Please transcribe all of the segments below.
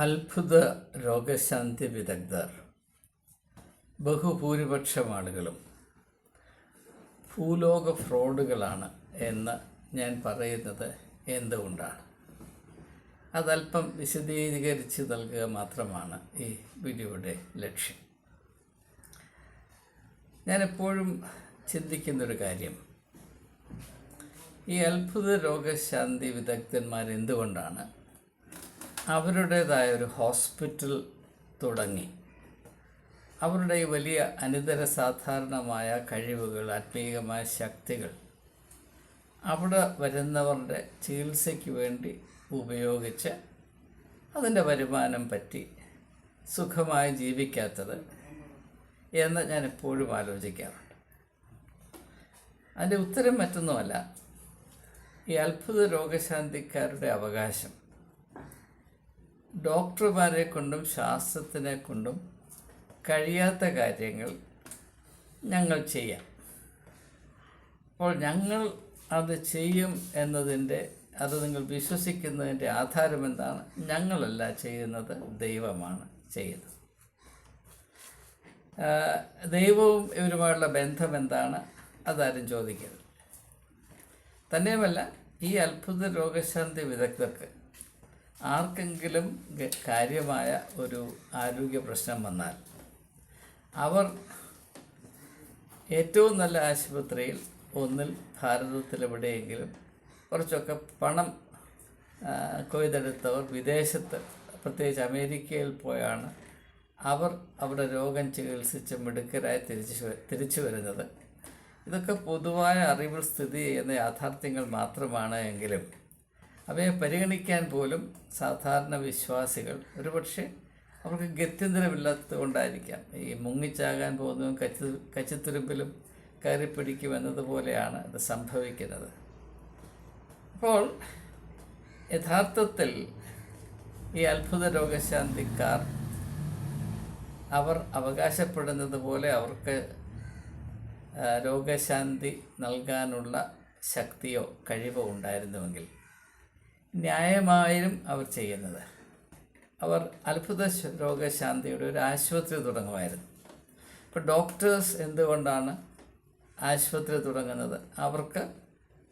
അത്ഭുത രോഗശാന്തി വിദഗ്ധർ ബഹുഭൂരിപക്ഷം ആളുകളും ഭൂലോക ഫ്രോഡുകളാണ് എന്ന് ഞാൻ പറയുന്നത് എന്തുകൊണ്ടാണ്? അതല്പം വിശദീകരിച്ച് നൽകുക മാത്രമാണ് ഈ വീഡിയോയുടെ ലക്ഷ്യം. ഞാനെപ്പോഴും ചിന്തിക്കുന്നൊരു കാര്യം, ഈ അത്ഭുത രോഗശാന്തി വിദഗ്ധന്മാരെന്തുകൊണ്ടാണ് അവരുടേതായ ഒരു ഹോസ്പിറ്റൽ തുടങ്ങി അവരുടെ ഈ വലിയ അനിതര സാധാരണമായ കഴിവുകൾ, ആത്മീയമായ ശക്തികൾ അവിടെ വരുന്നവരുടെ ചികിത്സയ്ക്ക് വേണ്ടി ഉപയോഗിച്ച് അതിൻ്റെ വരുമാനം പറ്റി സുഖമായി ജീവിക്കാത്തത് എന്ന് ഞാൻ എപ്പോഴും ആലോചിക്കാറുണ്ട്. അതിൻ്റെ ഉത്തരം മറ്റൊന്നുമല്ല, ഈ അത്ഭുത രോഗശാന്തിക്കാരുടെ അവകാശം ഡോക്ടർമാരെ കൊണ്ടും ശാസ്ത്രത്തിനെ കൊണ്ടും കഴിയാത്ത കാര്യങ്ങൾ ഞങ്ങൾ ചെയ്യാം. അപ്പോൾ ഞങ്ങൾ അത് ചെയ്യും എന്നതിൻ്റെ, അത് നിങ്ങൾ വിശ്വസിക്കുന്നതിൻ്റെ ആധാരം എന്താണ്? ഞങ്ങളല്ല ചെയ്യുന്നത്, ദൈവമാണ് ചെയ്യുന്നത്. ദൈവവും ഇവരുമായുള്ള ബന്ധം എന്താണ്? അതാരും ചോദിക്കരുത്. തന്നെയുമല്ല, ഈ അത്ഭുത രോഗശാന്തി വിദഗ്ധർക്ക് ആർക്കെങ്കിലും കാര്യമായ ഒരു ആരോഗ്യ പ്രശ്നം വന്നാൽ അവർ ഏറ്റവും നല്ല ആശുപത്രിയിൽ, ഒന്നിൽ ഭാരതത്തിലെവിടെയെങ്കിലും കുറച്ചൊക്കെ പണം കൊയ്തെടുത്തവർ വിദേശത്ത്, പ്രത്യേകിച്ച് അമേരിക്കയിൽ പോയാണ് അവർ അവിടെ രോഗം ചികിത്സിച്ച് മിടുക്കരായി തിരിച്ചു വരുന്നത്. ഇതൊക്കെ പൊതുവായ അറിവിൽ സ്ഥിതി ചെയ്യുന്ന യാഥാർത്ഥ്യങ്ങൾ മാത്രമാണ് എങ്കിലും അവയെ പരിഗണിക്കാൻ പോലും സാധാരണ വിശ്വാസികൾ ഒരുപക്ഷെ അവർക്ക് ഗത്യന്തരമില്ലാത്തത് കൊണ്ടായിരിക്കാം. ഈ മുങ്ങിച്ചാകാൻ പോകുന്നതും കച്ചിത്തുരുമ്പിലും കയറിപ്പിടിക്കുമെന്നതുപോലെയാണ് ഇത് സംഭവിക്കുന്നത്. അപ്പോൾ യഥാർത്ഥത്തിൽ ഈ അത്ഭുത രോഗശാന്തിക്കാർ അവർ അവകാശപ്പെടുന്നത് പോലെ അവർക്ക് രോഗശാന്തി നൽകാനുള്ള ശക്തിയോ കഴിവോ ഉണ്ടായിരുന്നുവെങ്കിൽ ന്യായമായും അവർ ചെയ്യുന്നത്, അവർ അത്ഭുത രോഗശാന്തിയുടെ ഒരു ആശുപത്രി തുടങ്ങുമായിരുന്നു. ഇപ്പോൾ ഡോക്ടേഴ്സ് എന്തുകൊണ്ടാണ് ആശുപത്രി തുടങ്ങുന്നത്? അവർക്ക്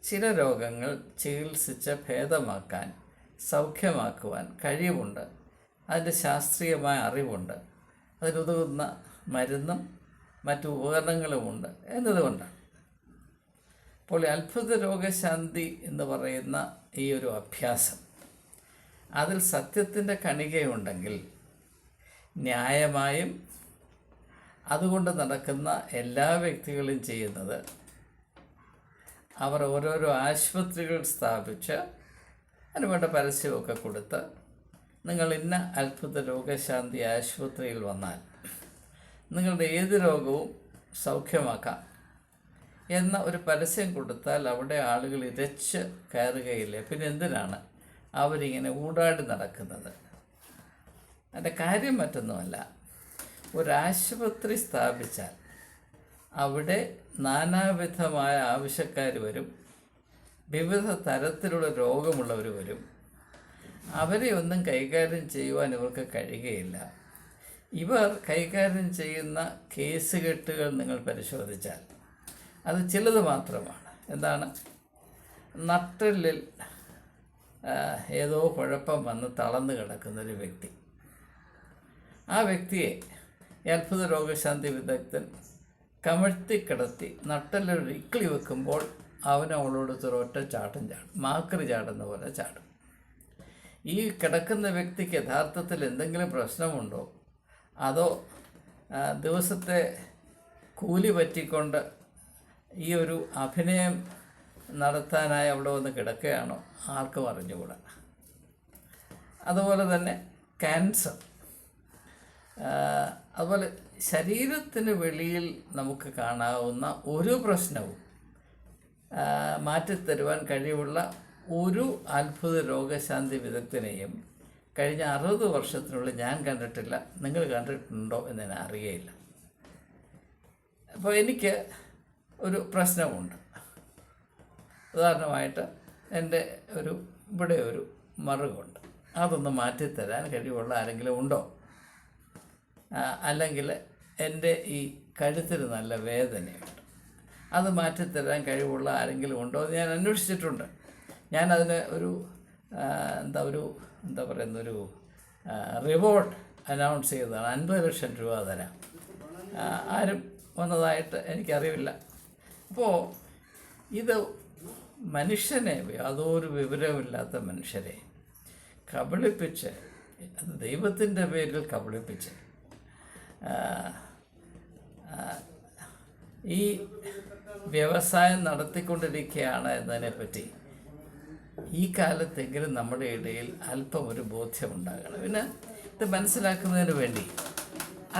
ചില രോഗങ്ങൾ ചികിത്സിച്ച് ഭേദമാക്കാൻ, സൗഖ്യമാക്കുവാൻ കഴിവുണ്ട്, അതിൻ്റെ ശാസ്ത്രീയമായ അറിവുണ്ട്, അതിനുതകുന്ന മരുന്നും മറ്റു ഉപകരണങ്ങളുമുണ്ട് എന്നതുകൊണ്ടാണ്. അപ്പോൾ അത്ഭുത രോഗശാന്തി എന്ന് പറയുന്ന ഈ ഒരു അഭ്യാസം, അതിൽ സത്യത്തിൻ്റെ കണികയുണ്ടെങ്കിൽ ന്യായമായും അതുകൊണ്ട് നടക്കുന്ന എല്ലാ വ്യക്തികളും ചെയ്യുന്നത് അവർ ഓരോരോ ആശുപത്രികൾ സ്ഥാപിച്ച് അതിനുവേണ്ട പരസ്യമൊക്കെ കൊടുത്ത്, നിങ്ങൾ ഇന്ന അത്ഭുത രോഗശാന്തി ആശുപത്രിയിൽ വന്നാൽ നിങ്ങളുടെ ഏത് രോഗവും സൗഖ്യമാക്കാം എന്ന ഒരു പരസ്യം കൊടുത്താൽ അവിടെ ആളുകൾ ഇരച്ച് കയറുകയില്ല. പിന്നെ എന്തിനാണ് അവരിങ്ങനെ ഊടാടി നടക്കുന്നത്? അതിൻ്റെ കാര്യം മറ്റൊന്നുമല്ല, ഒരാശുപത്രി സ്ഥാപിച്ചാൽ അവിടെ നാനാവിധമായ ആവശ്യക്കാർ വരും, വിവിധ തരത്തിലുള്ള രോഗമുള്ളവർ വരും. അവരെ ഒന്നും കൈകാര്യം ചെയ്യുവാൻ ഇവർക്ക് കഴിയുകയില്ല. ഇവർ കൈകാര്യം ചെയ്യുന്ന കേസുകെട്ടുകൾ നിങ്ങൾ പരിശോധിച്ചാൽ അത് ചിലത് മാത്രമാണ്. എന്താണ്? നട്ടെല്ലിൽ ഏതോ കുഴപ്പം വന്ന് തളർന്നു കിടക്കുന്നൊരു വ്യക്തി, ആ വ്യക്തിയെ അത്ഭുത രോഗശാന്തി വിദഗ്ധൻ കമഴ്ത്തി കിടത്തി നട്ടെല്ലൊരു ഇക്കിളി വെക്കുമ്പോൾ അവളോട് ഒരൊറ്റ ചാട്ടം ചാടും, മാക്രി ചാടുന്ന പോലെ ചാടും. ഈ കിടക്കുന്ന വ്യക്തിക്ക് യഥാർത്ഥത്തിൽ എന്തെങ്കിലും പ്രശ്നമുണ്ടോ, അതോ ദിവസത്തെ കൂലി പറ്റിക്കൊണ്ട് ഈ ഒരു അഭിനയം നടത്താനായി അവിടെ വന്ന് കിടക്കുകയാണോ? ആർക്കും അറിഞ്ഞുകൂടാ. അതുപോലെ തന്നെ ക്യാൻസർ, അതുപോലെ ശരീരത്തിന് വെളിയിൽ നമുക്ക് കാണാവുന്ന ഒരു പ്രശ്നവും മാറ്റിത്തരുവാൻ കഴിവുള്ള ഒരു അത്ഭുത രോഗശാന്തി വിദഗ്ധനെയും കഴിഞ്ഞ 60 വർഷത്തിനുള്ളിൽ ഞാൻ കണ്ടിട്ടില്ല. നിങ്ങൾ കണ്ടിട്ടുണ്ടോ എന്ന് ഞാൻ അറിയയില്ല. അപ്പോൾ എനിക്ക് ഒരു പ്രശ്നമുണ്ട്. ഉദാഹരണമായിട്ട് എൻ്റെ ഇവിടെ ഒരു മറുകുണ്ട്, അതൊന്ന് മാറ്റിത്തരാൻ കഴിവുള്ള ആരെങ്കിലും ഉണ്ടോ? അല്ലെങ്കിൽ എൻ്റെ ഈ കഴുത്തിന് നല്ല വേദനയുണ്ട്, അത് മാറ്റിത്തരാൻ കഴിവുള്ള ആരെങ്കിലും ഉണ്ടോ എന്ന് ഞാൻ അന്വേഷിച്ചിട്ടുണ്ട്. ഞാനതിന് എന്താ പറയുന്നൊരു റിവാർഡ് അനൗൺസ് ചെയ്തതാണ്. 50 ലക്ഷം രൂപ തരാം. ആരും വന്നതായിട്ട് എനിക്കറിയില്ല. അപ്പോൾ ഇത് മനുഷ്യനെ, യാതൊരു വിവരമില്ലാത്ത മനുഷ്യരെ കബളിപ്പിച്ച്, അത് ദൈവത്തിൻ്റെ പേരിൽ കബളിപ്പിച്ച് ഈ വ്യവസായം നടത്തിക്കൊണ്ടിരിക്കുകയാണ് എന്നതിനെപ്പറ്റി ഈ കാലത്തെങ്കിലും നമ്മുടെ ഇടയിൽ അല്പം ഒരു ബോധ്യമുണ്ടാകണം. പിന്നെ ഇത് മനസ്സിലാക്കുന്നതിന് വേണ്ടി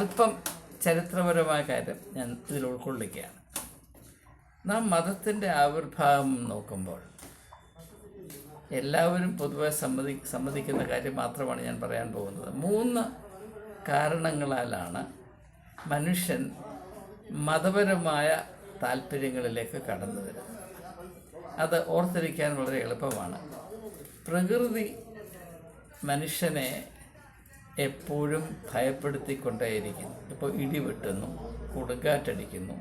അല്പം ചരിത്രപരമായ കാര്യം ഞാൻ ഇതിൽ ഉൾക്കൊള്ളിക്കുകയാണ്. നാം മതത്തിൻ്റെ ആവിർഭാവം നോക്കുമ്പോൾ എല്ലാവരും പൊതുവെ സമ്മതിക്കുന്ന കാര്യം മാത്രമാണ് ഞാൻ പറയാൻ പോകുന്നത്. 3 കാരണങ്ങളാലാണ് മനുഷ്യൻ മതപരമായ താല്പര്യങ്ങളിലേക്ക് കടന്നു വരുന്നത്. അത് ഓർത്തിരിക്കാൻ വളരെ എളുപ്പമാണ്. പ്രകൃതി മനുഷ്യനെ എപ്പോഴും ഭയപ്പെടുത്തിക്കൊണ്ടേയിരിക്കുന്നു. ഇപ്പോൾ ഇടി വെട്ടുന്നു, കൊടുങ്കാറ്റടിക്കുന്നു,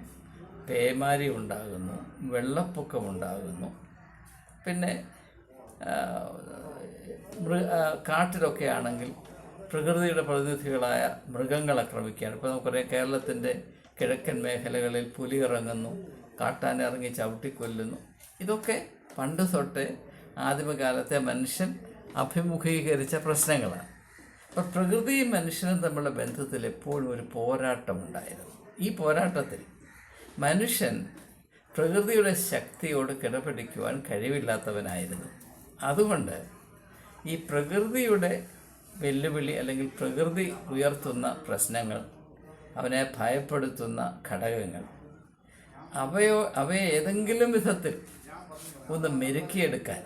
പേമാരി ഉണ്ടാകുന്നു, വെള്ളപ്പൊക്കമുണ്ടാകുന്നു. പിന്നെ കാട്ടിലൊക്കെ ആണെങ്കിൽ പ്രകൃതിയുടെ പ്രതിനിധികളായ മൃഗങ്ങൾ ആക്രമിക്കുകയാണ്. ഇപ്പോൾ നമുക്കറിയാം, കേരളത്തിൻ്റെ കിഴക്കൻ മേഖലകളിൽ പുലി ഇറങ്ങുന്നു, കാട്ടാനിറങ്ങി ചവിട്ടിക്കൊല്ലുന്നു. ഇതൊക്കെ പണ്ട് തൊട്ടേ ആദിമകാലത്തെ മനുഷ്യൻ അഭിമുഖീകരിച്ച പ്രശ്നങ്ങളാണ്. അപ്പോൾ പ്രകൃതിയും മനുഷ്യനും തമ്മിലുള്ള ബന്ധത്തിൽ എപ്പോഴും ഒരു പോരാട്ടമുണ്ടായിരുന്നു. ഈ പോരാട്ടത്തിൽ മനുഷ്യൻ പ്രകൃതിയുടെ ശക്തിയോട് കിടപിടിക്കുവാൻ കഴിവില്ലാത്തവനായിരുന്നു. അതുകൊണ്ട് ഈ പ്രകൃതിയുടെ വെല്ലുവിളി അല്ലെങ്കിൽ പ്രകൃതി ഉയർത്തുന്ന പ്രശ്നങ്ങൾ, അവനെ ഭയപ്പെടുത്തുന്ന ഘടകങ്ങൾ, അവയെ ഏതെങ്കിലും വിധത്തിൽ ഒന്ന് മെരുക്കിയെടുക്കാൻ,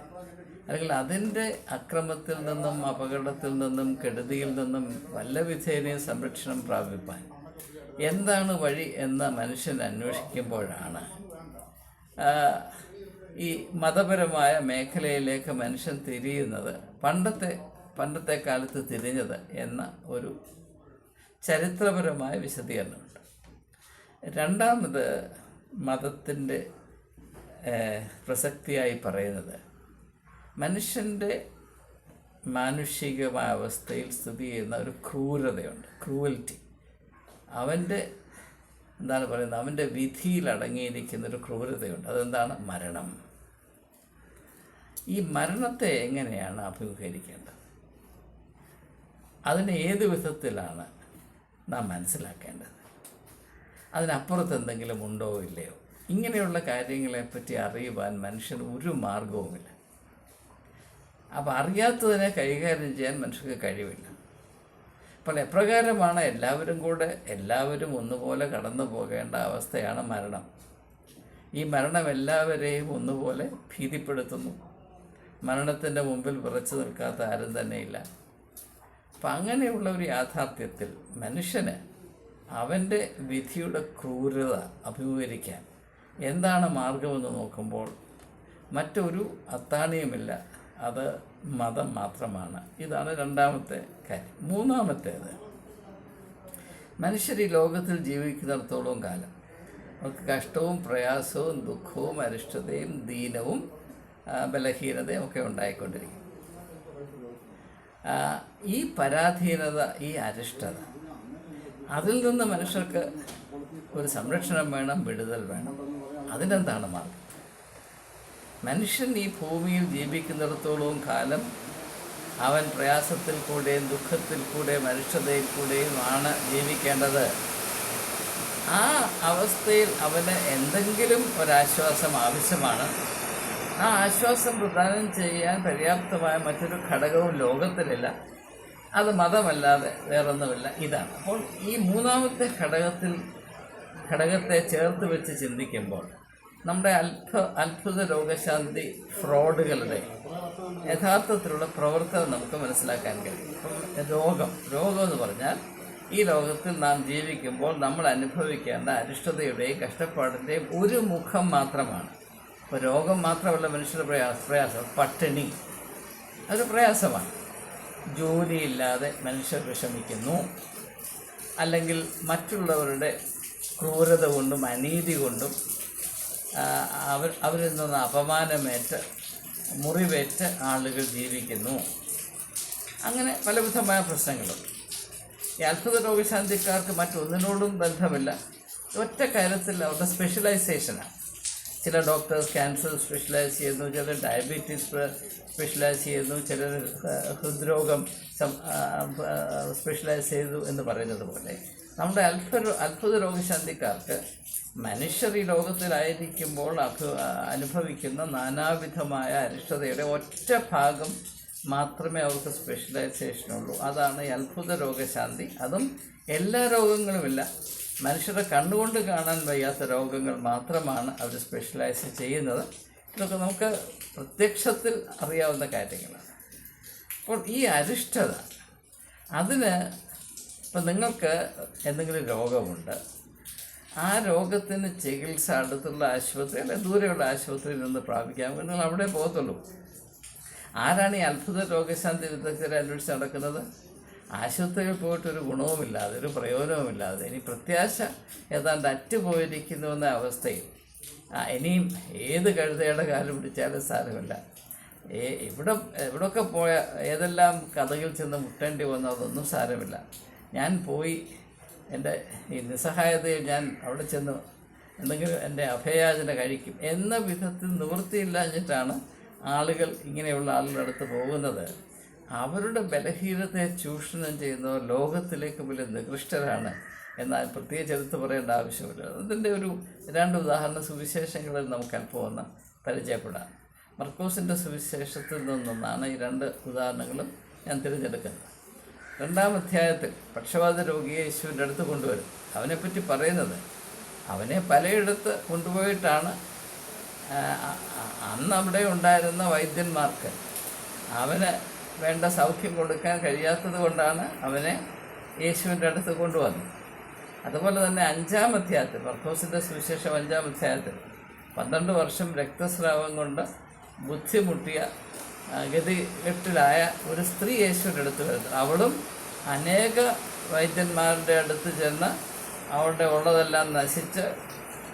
അല്ലെങ്കിൽ അതിൻ്റെ അക്രമത്തിൽ നിന്നും അപകടത്തിൽ നിന്നും കെടുതിയിൽ നിന്നും വല്ല വിധേനയും സംരക്ഷണം പ്രാപിപ്പാൻ എന്താണ് വഴി എന്ന് മനുഷ്യൻ അന്വേഷിക്കുമ്പോഴാണ് ഈ മതപരമായ മേഖലയിലേക്ക് മനുഷ്യൻ തിരിയുന്നത്, പണ്ടത്തെ കാലത്ത് തിരിഞ്ഞത് എന്ന ഒരു ചരിത്രപരമായ വിശദീകരണമുണ്ട്. രണ്ടാമത് മതത്തിൻ്റെ പ്രസക്തിയായി പറയുന്നത് മനുഷ്യൻ്റെ മാനുഷികമായ അവസ്ഥയിൽ സ്ഥിതി ചെയ്യുന്ന ഒരു ക്രൂരതയുണ്ട്, ക്രൂവൽറ്റി. അവൻ്റെ അവൻ്റെ വിധിയിൽ അടങ്ങിയിരിക്കുന്നൊരു ക്രൂരതയുണ്ട്. അതെന്താണ്? മരണം. ഈ മരണത്തെ എങ്ങനെയാണ് അഭിമുഖീകരിക്കേണ്ടത്? അതിനെ ഏത് വിധത്തിലാണ് നാം മനസ്സിലാക്കേണ്ടത്? അതിനപ്പുറത്ത് എന്തെങ്കിലും ഉണ്ടോ ഇല്ലയോ? ഇങ്ങനെയുള്ള കാര്യങ്ങളെപ്പറ്റി അറിയുവാൻ മനുഷ്യന് ഒരു മാർഗവുമില്ല. അപ്പോൾ അറിയാത്തതിനെ കൈകാര്യം ചെയ്യാൻ മനുഷ്യർക്ക് കഴിവില്ല. അപ്പോൾ എപ്രകാരമാണ് എല്ലാവരും ഒന്നുപോലെ കടന്നു പോകേണ്ട അവസ്ഥയാണ് മരണം. ഈ മരണം എല്ലാവരെയും ഒന്നുപോലെ ഭീതിപ്പെടുത്തുന്നു. മരണത്തിൻ്റെ മുമ്പിൽ വിറച്ചു നിൽക്കാത്ത ആരും തന്നെയില്ല. അപ്പം അങ്ങനെയുള്ള ഒരു യാഥാർത്ഥ്യത്തിൽ മനുഷ്യന് അവൻ്റെ വിധിയുടെ ക്രൂരത അഭിമുഖീകരിക്കാൻ എന്താണ് മാർഗമെന്ന് നോക്കുമ്പോൾ മറ്റൊരു അത്താണിയുമില്ല, അത് മതം മാത്രമാണ്. ഇതാണ് രണ്ടാമത്തെ കാര്യം. മൂന്നാമത്തേത്, മനുഷ്യർ ഈ ലോകത്തിൽ ജീവിക്കുന്നിടത്തോളം കാലം അവർക്ക് കഷ്ടവും പ്രയാസവും ദുഃഖവും അരിഷ്ടതയും ദീനവും ബലഹീനതയും ഒക്കെ ഉണ്ടായിക്കൊണ്ടിരിക്കും. ഈ പരാധീനത, ഈ അരിഷ്ടത, അതിൽ നിന്ന് മനുഷ്യർക്ക് ഒരു സംരക്ഷണം വേണം, വിടുതൽ വേണം. അതിനെന്താണ് മാർഗം? മനുഷ്യൻ ഈ ഭൂമിയിൽ ജീവിക്കുന്നിടത്തോളം കാലം അവൻ പ്രയാസത്തിൽ കൂടെയും ദുഃഖത്തിൽ കൂടെയും അരിഷ്ടതയിൽ കൂടെയും ആണ് ജീവിക്കേണ്ടത്. ആ അവസ്ഥയിൽ അവന് എന്തെങ്കിലും ഒരാശ്വാസം ആവശ്യമാണ്. ആ ആശ്വാസം പ്രദാനം ചെയ്യാൻ പര്യാപ്തമായ മറ്റൊരു ഘടകവും ലോകത്തിലില്ല. അത് മതമല്ലാതെ വേറൊന്നുമില്ല. ഇതാണ്. അപ്പോൾ ഈ മൂന്നാമത്തെ ഘടകത്തെ ചേർത്ത് വെച്ച് ചിന്തിക്കുമ്പോൾ നമ്മുടെ അത്ഭുത രോഗശാന്തി ഫ്രോഡുകളുടെ യഥാർത്ഥത്തിലുള്ള പ്രവർത്തനം നമുക്ക് മനസ്സിലാക്കാൻ കഴിയും. അപ്പം രോഗം എന്ന് പറഞ്ഞാൽ ഈ ലോകത്തിൽ നാം ജീവിക്കുമ്പോൾ നമ്മൾ അനുഭവിക്കേണ്ട അരിഷ്ടതയുടെയും കഷ്ടപ്പാടിൻ്റെയും ഒരു മുഖം മാത്രമാണ്. ഇപ്പോൾ രോഗം മാത്രമല്ല മനുഷ്യരുടെ പ്രയാസം. പട്ടിണി അതൊരു പ്രയാസമാണ്. ജോലിയില്ലാതെ മനുഷ്യർ വിഷമിക്കുന്നു, അല്ലെങ്കിൽ മറ്റുള്ളവരുടെ ക്രൂരത കൊണ്ടും അനീതി കൊണ്ടും അവരിൽ നിന്ന് അപമാനമേറ്റ് മുറിവേറ്റ് ആളുകൾ ജീവിക്കുന്നു. അങ്ങനെ പലവിധമായ പ്രശ്നങ്ങളും. ഈ അത്ഭുത രോഗശാന്തിക്കാർക്ക് മറ്റൊന്നിനോടും ബന്ധമില്ല. ഒറ്റ കാര്യത്തിൽ അവരുടെ സ്പെഷ്യലൈസേഷനാണ്. ചില ഡോക്ടേഴ്സ് ക്യാൻസർ സ്പെഷ്യലൈസ് ചെയ്യുന്നു, ചിലർ ഡയബറ്റീസ് സ്പെഷ്യലൈസ് ചെയ്യുന്നു, ചിലർ ഹൃദ്രോഗം സ്പെഷ്യലൈസ് ചെയ്തു എന്ന് പറയുന്നത് പോലെ നമ്മുടെ അത്ഭുത രോഗശാന്തിക്കാർക്ക് മനുഷ്യർ ഈ ലോകത്തിലായിരിക്കുമ്പോൾ അനുഭവിക്കുന്ന നാനാവിധമായ അരിഷ്ടതയുടെ ഒറ്റ ഭാഗം മാത്രമേ അവർക്ക് സ്പെഷ്യലൈസേഷനുള്ളൂ. അതാണ് ഈ അത്ഭുത രോഗശാന്തി. അതും എല്ലാ രോഗങ്ങളുമില്ല, മനുഷ്യരുടെ കണ്ണുകൊണ്ട് കാണാൻ വയ്യാത്ത രോഗങ്ങൾ മാത്രമാണ് അവർ സ്പെഷ്യലൈസ് ചെയ്യുന്നത്. ഇതൊക്കെ നമുക്ക് പ്രത്യക്ഷത്തിൽ അറിയാവുന്ന കാര്യങ്ങളാണ്. അപ്പോൾ ഈ അരിഷ്ടത, അതിന് ഇപ്പം നിങ്ങൾക്ക് എന്തെങ്കിലും രോഗമുണ്ട്, ആ രോഗത്തിന് ചികിത്സ അടുത്തുള്ള ആശുപത്രി അല്ലെങ്കിൽ ദൂരെയുള്ള ആശുപത്രിയിൽ നിന്ന് പ്രാപിക്കാം, നിങ്ങൾ അവിടെ പോകത്തുള്ളൂ. ആരാണ് ഈ അത്ഭുത രോഗശാന്തി വിദഗ്ധരെ അന്വേഷിച്ച് നടക്കുന്നത്? ആശുപത്രിയിൽ പോയിട്ടൊരു ഗുണവുമില്ലാതെ, ഒരു പ്രയോജനവുമില്ലാതെ, ഇനി പ്രത്യാശ ഏതാണ്ട് അറ്റുപോയിരിക്കുന്നുവെന്ന അവസ്ഥയിൽ ഇനിയും ഏത് കഴുതയുടെ കാല് പിടിച്ചാലും സാരമില്ല, ഇവിടൊക്കെ പോയ ഏതെല്ലാം കഥകിൽ ചെന്ന് മുട്ടേണ്ടി വന്നോ അതൊന്നും സാരമില്ല, ഞാൻ പോയി എൻ്റെ ഈ നിസ്സഹായതയിൽ ഞാൻ അവിടെ ചെന്ന് എന്തെങ്കിലും എൻ്റെ അഭയാചന കഴിക്കും എന്ന വിധത്തിൽ നിവൃത്തിയില്ലാഞ്ഞിട്ടാണ് ആളുകൾ ഇങ്ങനെയുള്ള ആളുകളുടെ അടുത്ത് പോകുന്നത്. അവരുടെ ബലഹീനതയെ ചൂഷണം ചെയ്യുന്നവർ ലോകത്തിലേക്ക് വലിയ നികൃഷ്ടരാണ് എന്നാൽ പ്രത്യേകിച്ച് എടുത്ത് പറയേണ്ട ആവശ്യമില്ല. അതിൻ്റെ ഒരു 2 ഉദാഹരണ സുവിശേഷങ്ങളിൽ നമുക്ക് അല്പം ഒന്ന് പരിചയപ്പെടാം. മർക്കോസിൻ്റെ സുവിശേഷത്തിൽ നിന്നാണ് ഈ 2 ഉദാഹരണങ്ങളും ഞാൻ തിരഞ്ഞെടുക്കുന്നത്. 2-ാം അധ്യായത്തിൽ പക്ഷവാത രോഗിയെ യേശുവിൻ്റെ അടുത്ത് കൊണ്ടുവരും. അവനെപ്പറ്റി പറയുന്നത്, അവനെ പലയിടത്ത് കൊണ്ടുപോയിട്ടാണ് അന്ന് അവിടെ ഉണ്ടായിരുന്ന വൈദ്യന്മാർക്ക് അവന് വേണ്ട സൗഖ്യം കൊടുക്കാൻ കഴിയാത്തത് കൊണ്ടാണ് അവനെ യേശുവിൻ്റെ അടുത്ത് കൊണ്ടുവന്നത്. അതുപോലെ തന്നെ 5-ാം അധ്യായത്തിൽ, മർക്കോസിൻ്റെ സുവിശേഷം 5-ാം അധ്യായത്തിൽ 12 വർഷം രക്തസ്രാവം കൊണ്ട് ബുദ്ധിമുട്ടിയ ഗതികെട്ടിലായ ഒരു സ്ത്രീ യേശുവിൻ്റെ അടുത്ത് വരുന്നു. അവളും അനേക വൈദ്യന്മാരുടെ അടുത്ത് ചെന്ന് അവളുടെ ഉള്ളതെല്ലാം നശിച്ച്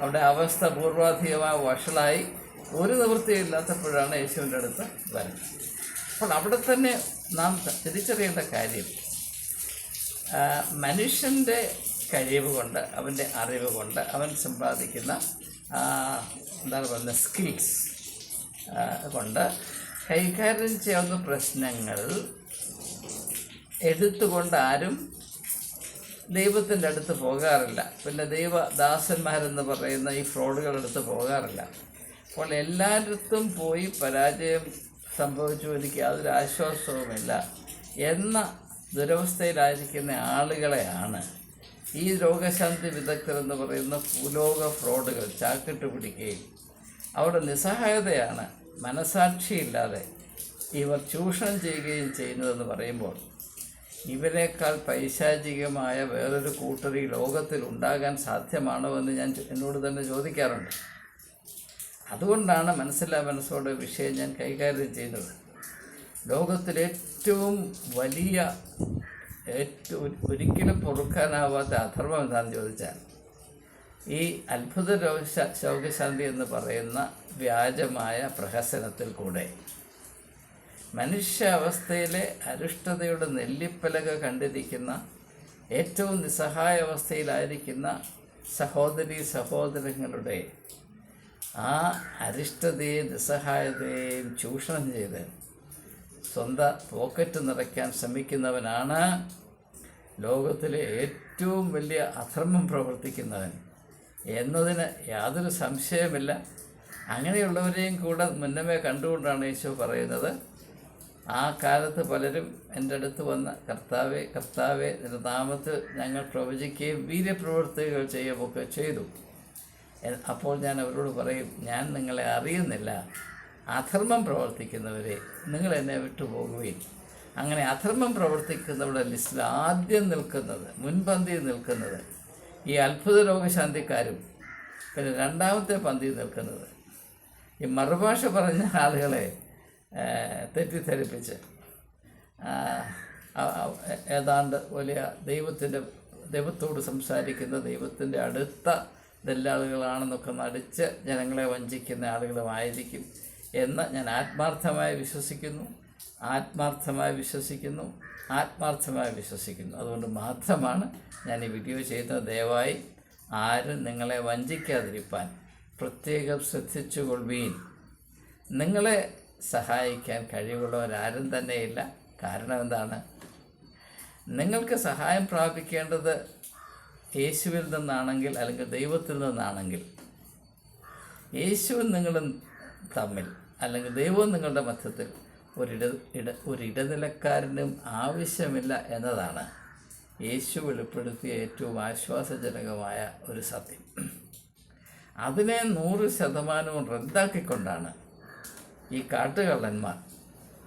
അവിടെ അവസ്ഥ പൂർവാധികമായി വഷളായി ഒരു നിവൃത്തിയില്ലാത്തപ്പോഴാണ് യേശുവിൻ്റെ അടുത്ത് വരുന്നത്. അപ്പോൾ അവിടെ തന്നെ നാം തിരിച്ചറിയേണ്ട കാര്യം, മനുഷ്യൻ്റെ കഴിവ് കൊണ്ട്, അവൻ്റെ അറിവ് കൊണ്ട് അവൻ സമ്പാദിക്കുന്ന എന്താണ് പറയുന്നത് സ്കിൽസ് കൊണ്ട് കൈകാര്യം ചെയ്യാവുന്ന പ്രശ്നങ്ങൾ എടുത്തുകൊണ്ട് ആരും ദൈവത്തിൻ്റെ അടുത്ത് പോകാറില്ല. പിന്നെ ദൈവദാസന്മാരെന്ന് പറയുന്ന ഈ ഫ്രോഡുകളെടുത്ത് പോകാറില്ല. അപ്പോൾ എല്ലായിടത്തും പോയി പരാജയം സംഭവിച്ചു, എനിക്ക് യാതൊരു ആശ്വാസവുമില്ല എന്ന ദുരവസ്ഥയിലായിരിക്കുന്ന ആളുകളെയാണ് ഈ രോഗശാന്തി വിദഗ്ധരെന്ന് പറയുന്ന ഭൂലോക ഫ്രോഡുകൾ ചാക്കിട്ട് പിടിക്കുകയും അവരുടെ നിസ്സഹായതയാണ് മനസാക്ഷിയില്ലാതെ ഇവർ ചൂഷണം ചെയ്യുകയും ചെയ്യുന്നതെന്ന് പറയുമ്പോൾ, ഇവരെക്കാൾ പൈശാചികമായ വേറൊരു കൂട്ടർ ഈ ലോകത്തിൽ ഉണ്ടാകാൻ സാധ്യമാണോ എന്ന് ഞാൻ എന്നോട് തന്നെ ചോദിക്കാറുണ്ട്. അതുകൊണ്ടാണ് മനസ്സോടെ വിഷയം ഞാൻ കൈകാര്യം ചെയ്യുന്നത്. ലോകത്തിലേറ്റവും വലിയ ഒരിക്കലും പൊറുക്കാനാവാത്ത അധർമ്മം എന്താണെന്ന് ചോദിച്ചാൽ, ഈ അത്ഭുത രോഗശാന്തി എന്ന് പറയുന്ന വ്യാജമായ പ്രഹസനത്തിൽ കൂടെ മനുഷ്യാവസ്ഥയിലെ അരിഷ്ടതയുടെ നെല്ലിപ്പലക കണ്ടിരിക്കുന്ന ഏറ്റവും നിസ്സഹായ അവസ്ഥയിലായിരിക്കുന്ന സഹോദരങ്ങളുടെ ആ അരിഷ്ടതയെയും നിസ്സഹായതയെയും ചൂഷണം ചെയ്ത് സ്വന്തം പോക്കറ്റ് നിറയ്ക്കാൻ ശ്രമിക്കുന്നവനാണ് ലോകത്തിലെ ഏറ്റവും വലിയ അധർമ്മം പ്രവർത്തിക്കുന്നവൻ എന്നതിന് യാതൊരു സംശയമില്ല. അങ്ങനെയുള്ളവരെയും കൂടെ മുന്നമേ കണ്ടുകൊണ്ടാണ് യേശു പറയുന്നത്, ആ കാലത്ത് പലരും എൻ്റെ അടുത്ത് വന്ന് കർത്താവേ നിന്റെ നാമത്തിൽ ഞങ്ങൾ പ്രവചിക്കുകയും വീര്യപ്രവൃത്തികൾ ചെയ്യുകയൊക്കെ ചെയ്തു. അപ്പോൾ ഞാൻ അവരോട് പറയും, ഞാൻ നിങ്ങളെ അറിയുന്നില്ല, അധർമ്മം പ്രവർത്തിക്കുന്നവരെ നിങ്ങൾ എന്നെ വിട്ടുപോകുകയും. അങ്ങനെ അധർമ്മം പ്രവർത്തിക്കുന്നവരുടെ ലിസ്റ്റിൽ ആദ്യം നിൽക്കുന്നത്, മുൻപന്തിയിൽ നിൽക്കുന്നത് ഈ അത്ഭുത രോഗശാന്തിക്കാരും, പിന്നെ 2ാമത്തെ പന്തിയിൽ നിൽക്കുന്നത് ഈ മറുഭാഷ പറഞ്ഞ ആളുകളെ തെറ്റിദ്ധരിപ്പിച്ച് ഏതാണ്ട് വലിയ ദൈവത്തോട് സംസാരിക്കുന്ന ദൈവത്തിൻ്റെ അടുത്ത ദല്ലാളുകളാണെന്നൊക്കെ നടിച്ച് ജനങ്ങളെ വഞ്ചിക്കുന്ന ആളുകളുമായിരിക്കും എന്ന് ഞാൻ ആത്മാർത്ഥമായി വിശ്വസിക്കുന്നു. അതുകൊണ്ട് മാത്രമാണ് ഞാൻ ഈ വീഡിയോ ചെയ്യുന്നത്. ദയവായി ആരും നിങ്ങളെ വഞ്ചിക്കാതിരിക്കാൻ പ്രത്യേകം ശ്രദ്ധിച്ചുകൊള്ളുവീൻ. നിങ്ങളെ സഹായിക്കാൻ കഴിവുള്ളവരാരും തന്നെയില്ല. കാരണം എന്താണ്? നിങ്ങൾക്ക് സഹായം പ്രാപിക്കേണ്ടത് യേശുവിൽ നിന്നാണെങ്കിൽ, അല്ലെങ്കിൽ ദൈവത്തിൽ നിന്നാണെങ്കിൽ, യേശുവും നിങ്ങളും തമ്മിൽ, അല്ലെങ്കിൽ ദൈവവും നിങ്ങളുടെ മധ്യത്തിൽ ഒരു ഇടനിലക്കാരനും ആവശ്യമില്ല എന്നതാണ് യേശു വെളിപ്പെടുത്തിയ ഏറ്റവും ആശ്വാസജനകമായ ഒരു സത്യം. അതിനെ 100% റദ്ദാക്കിക്കൊണ്ടാണ് ഈ കാട്ടുകള്ളന്മാർ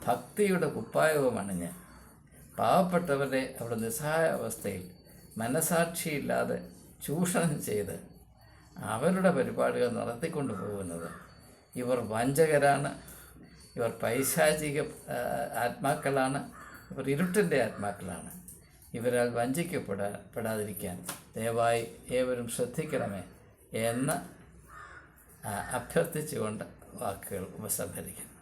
ഭക്തിയുടെ കുപ്പായവും അണിഞ്ഞ് പാവപ്പെട്ടവരെ അവിടെ നിസ്സഹായ അവസ്ഥയിൽ മനസാക്ഷിയില്ലാതെ ചൂഷണം ചെയ്ത് അവരുടെ പരിപാടികൾ നടത്തിക്കൊണ്ടു പോകുന്നത്. ഇവർ വഞ്ചകരാണ്, ഇവർ പൈശാചിക ആത്മാക്കളാണ്, ഇവർ ഇരുട്ടിൻ്റെ ആത്മാക്കളാണ്. ഇവരാൽ വഞ്ചിക്കപ്പെടാതിരിക്കാൻ ദയവായി ഏവരും ശ്രദ്ധിക്കണമേ എന്ന് അഭ്യർത്ഥിച്ചുകൊണ്ട് വാക്കുകൾ ഉപസംഹരിക്കുന്നു.